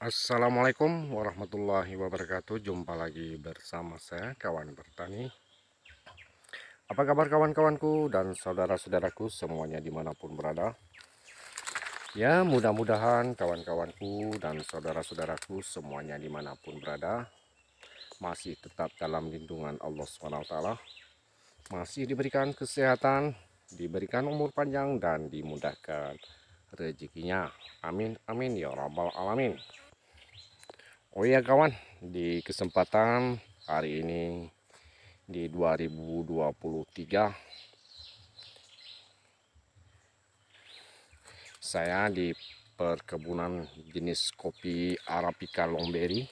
Assalamualaikum warahmatullahi wabarakatuh. Jumpa lagi bersama saya, kawan bertani. Apa kabar kawan-kawanku dan saudara-saudaraku semuanya dimanapun berada? Ya, mudah-mudahan kawan-kawanku dan saudara-saudaraku semuanya dimanapun berada masih tetap dalam lindungan Allah SWT, masih diberikan kesehatan, diberikan umur panjang, dan dimudahkan rezekinya. Amin, amin ya rabbal alamin. Oh iya kawan, di kesempatan hari ini di 2023 saya di perkebunan jenis kopi Arabica Longberry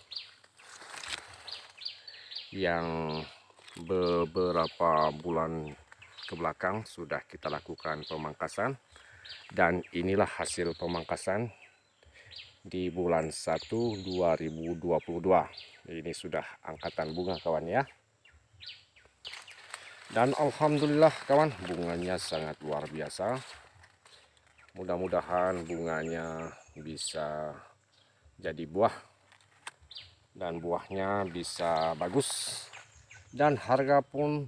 yang beberapa bulan ke belakang sudah kita lakukan pemangkasan, dan inilah hasil pemangkasan di bulan 1 2022. Ini sudah angkatan bunga kawan ya. Dan alhamdulillah kawan, bunganya sangat luar biasa. Mudah-mudahan bunganya bisa jadi buah dan buahnya bisa bagus, dan harga pun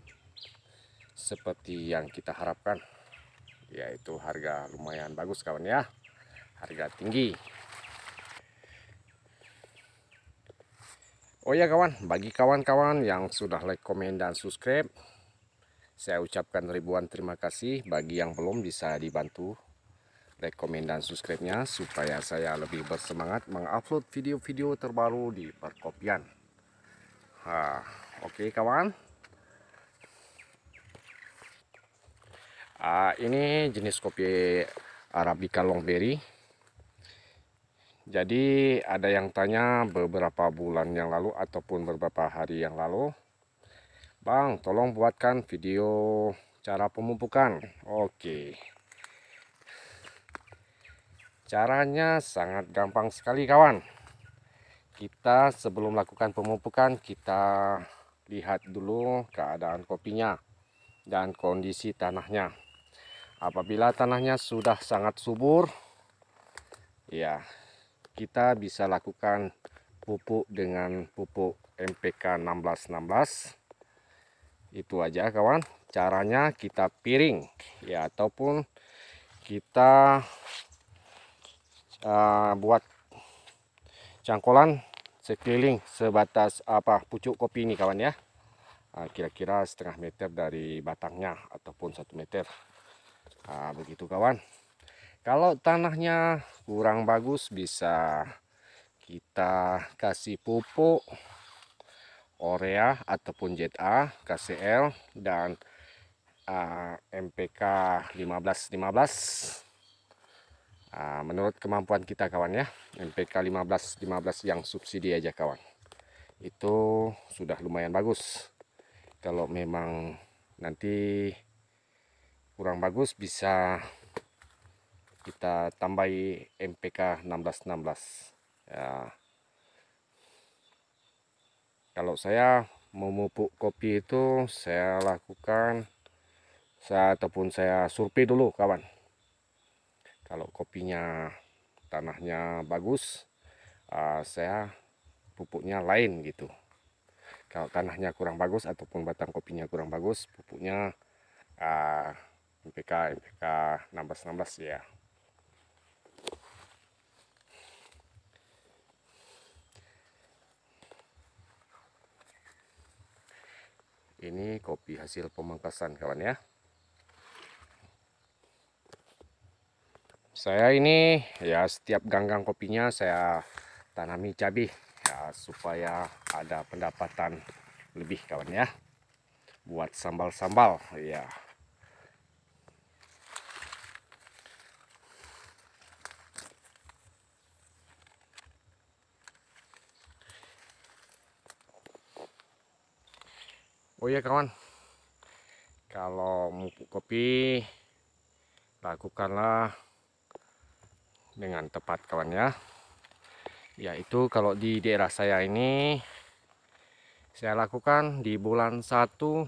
seperti yang kita harapkan, yaitu harga lumayan bagus kawan ya, harga tinggi. Oh ya kawan, bagi kawan-kawan yang sudah like, komen, dan subscribe, saya ucapkan ribuan terima kasih. Bagi yang belum, bisa dibantu like, komen, dan subscribe-nya supaya saya lebih bersemangat mengupload video-video terbaru di perkopian. Oke kawan, ini jenis kopi Arabica Longberry. Jadi ada yang tanya beberapa bulan yang lalu ataupun beberapa hari yang lalu, Bang, tolong buatkan video cara pemupukan. Oke, caranya sangat gampang sekali kawan. Kita sebelum melakukan pemupukan, kita lihat dulu keadaan kopinya dan kondisi tanahnya. Apabila tanahnya sudah sangat subur, ya kita bisa lakukan pupuk dengan pupuk NPK 1616. Itu aja kawan. Caranya kita piring ya, ataupun kita buat cangkolan sekeliling sebatas pucuk kopi ini kawan ya. Kira-kira setengah meter dari batangnya ataupun 1 meter. Begitu kawan. Kalau tanahnya kurang bagus, bisa kita kasih pupuk urea ataupun ZA, KCL, dan MPK 1515. Menurut kemampuan kita kawan ya, MPK 1515 yang subsidi aja kawan, itu sudah lumayan bagus. Kalau memang nanti kurang bagus, bisa kita tambahi MPK 1616 ya. Kalau saya memupuk kopi itu saya lakukan ataupun saya survei dulu kawan. Kalau kopinya tanahnya bagus, saya pupuknya lain gitu. Kalau tanahnya kurang bagus ataupun batang kopinya kurang bagus, pupuknya MPK 1616 ya. Ini kopi hasil pemangkasan kawan ya. Saya ini ya, setiap ganggang kopinya saya tanami cabai ya, supaya ada pendapatan lebih kawan ya, buat sambal-sambal ya. Oh ya kawan, kalau memupuk kopi lakukanlah dengan tepat kawan ya. Yaitu kalau di daerah saya ini, saya lakukan di bulan 1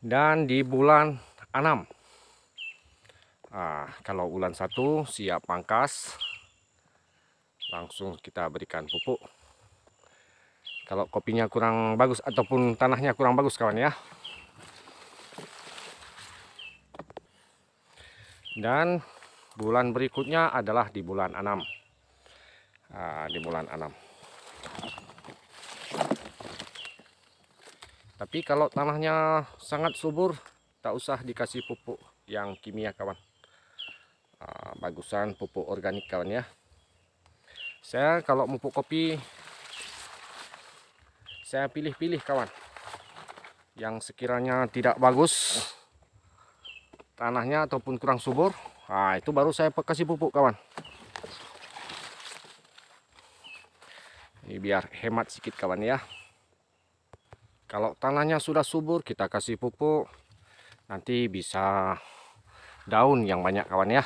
dan di bulan 6. Kalau bulan 1 siap pangkas, langsung kita berikan pupuk. Kalau kopinya kurang bagus ataupun tanahnya kurang bagus kawan ya. Dan bulan berikutnya adalah di bulan 6. Di bulan 6. Tapi kalau tanahnya sangat subur, tak usah dikasih pupuk yang kimia kawan. Bagusan pupuk organik kawan ya. Saya kalau pupuk kopi, saya pilih-pilih kawan. Yang sekiranya tidak bagus tanahnya ataupun kurang subur, itu baru saya kasih pupuk kawan. Ini biar hemat sedikit kawan ya. Kalau tanahnya sudah subur kita kasih pupuk, nanti bisa daun yang banyak kawan ya.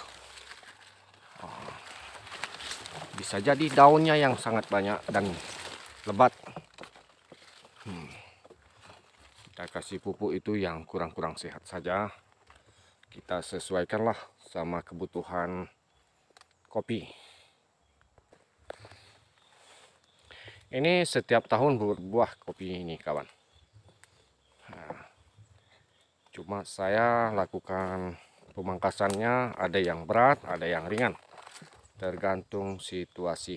Bisa jadi daunnya yang sangat banyak dan lebat. Kita kasih pupuk itu yang kurang-kurang sehat saja. Kita sesuaikanlah sama kebutuhan kopi. Ini setiap tahun berbuah kopi ini kawan. Cuma saya lakukan pemangkasannya, ada yang berat, ada yang ringan. Tergantung situasi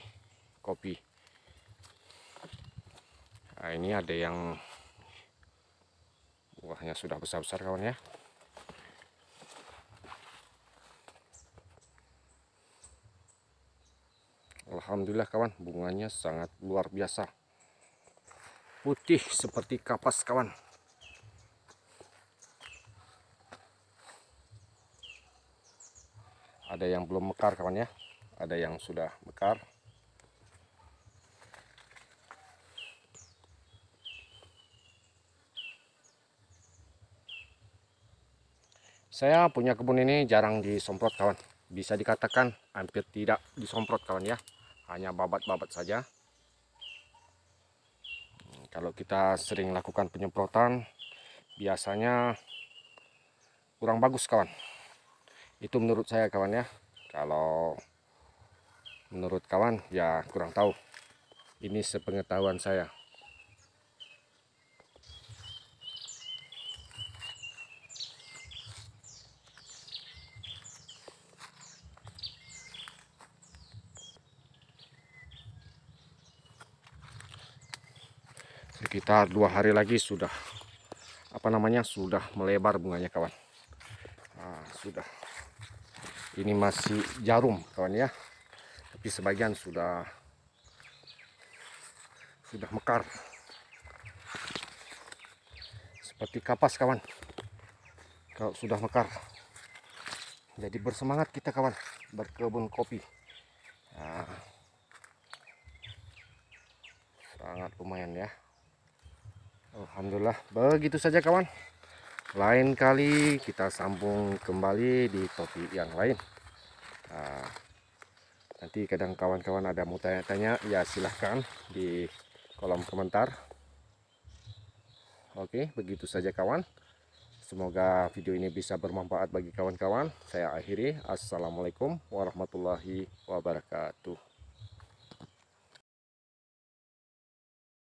kopi. Ini ada yang buahnya sudah besar-besar kawan ya. Alhamdulillah kawan, bunganya sangat luar biasa. Putih seperti kapas kawan. Ada yang belum mekar kawan ya. Ada yang sudah mekar. Saya punya kebun ini jarang disemprot kawan. Bisa dikatakan hampir tidak disemprot kawan ya. Hanya babat-babat saja. Kalau kita sering lakukan penyemprotan, biasanya kurang bagus kawan. Itu menurut saya kawan ya. Kalau menurut kawan ya kurang tahu. Ini sepengetahuan saya. Sekitar 2 hari lagi sudah sudah melebar bunganya kawan. Sudah. Ini masih jarum kawan ya. Tapi sebagian sudah mekar. Seperti kapas kawan. Kalau sudah mekar. Jadi bersemangat kita kawan berkebun kopi. Sangat lumayan ya. Alhamdulillah, begitu saja kawan. Lain kali kita sambung kembali di topik yang lain. Nanti kadang kawan-kawan ada mau tanya-tanya, ya silahkan di kolom komentar. Oke, begitu saja kawan. Semoga video ini bisa bermanfaat bagi kawan-kawan. Saya akhiri. Assalamualaikum warahmatullahi wabarakatuh.